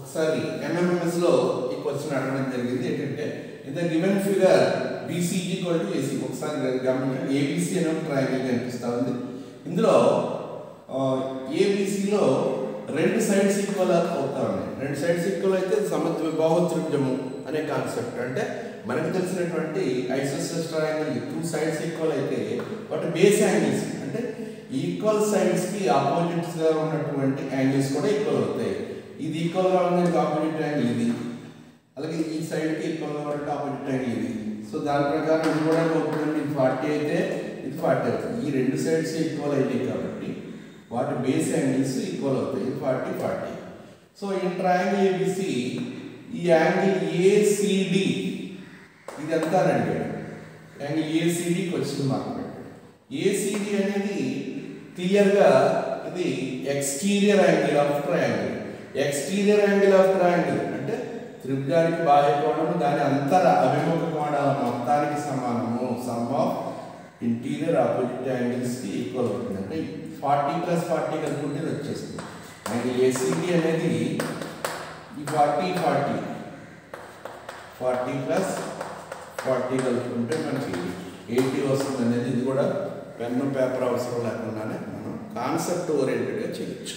ఒకసారి MMMS లో ఈ క్వశ్చన్ అడగడం జరిగింది ఏంటంటే in the given figure BC = AC. ఒకసారి గమనించండి, ABC అనే ట్రయాంగిల్ కనిపిస్తా ఉంది. ఇందులో ABC లో రెండు సైడ్స్ ఈక్వల్ అవుతా ఉన్నాయి. రెండు సైడ్స్ ఈక్వల్ అయితే బాహు త్రిభుజము అనే కాన్సెప్ట్. అంటే మనకు తెలిసినటువంటి isosceles triangle two sides equal అయితే వాటి బేస్ యాంగిల్స్ అంటే ఈక్వల్ సైడ్స్ కి ఆపోజిట్స్ గా ఉన్నటువంటి యాంగిల్స్ కూడా ఈక్వల్ అవుతాయి. ఇది ఈక్వల్ గా ఉంది ఆపోజిట్ యాంగిల్ ఇది, అలాగే ఈ సైడ్ కి ఈక్వల్ గా ఉంటే ఆపోజిట్ యాంగిల్ ఇది. సో దాని ప్రకారం ఇది కూడా అవుతుంది. ఇది 40 అయితే ఇది 40 అవుతుంది. ఈ రెండు సైడ్స్ ఈక్వల్ అయినాయి కాబట్టి వాటి బేస్ యాంగిల్స్ ఈక్వల్ అవుతాయి. 40 40. సో ఈ ట్రయాంగిల్ ABC ఈ యాంగిల్ ACD ఇది ఎంత అని అడిగాడు. యాంగిల్ ACD క్వశ్చన్ మార్క్ పెట్టాడు. ACD అనేది క్లియర్గా ఇది exterior angle of triangle. Exterior angle of triangle అంటే త్రిభుజానికి బాహ్య కోణము దాని అంతర అభిముఖ కోణాల మొత్తానికి సమానము. Some of interior opposite angles కి ఈక్వల్ అవుతుంది. అంటే 40 + 40 కలుపుకుంటే వచ్చేస్తుంది. యాంగిల్ ACD అనేది ఈ 40 40 + 40 కలుపుకుంటే మనకి 80 వస్తుంది అనేది. ఇది కూడా పెన్ను పేపర్ అవసరం లేకుండానే మనం కాన్సెప్ట్ ఓరియంటెడ్గా చేయొచ్చు.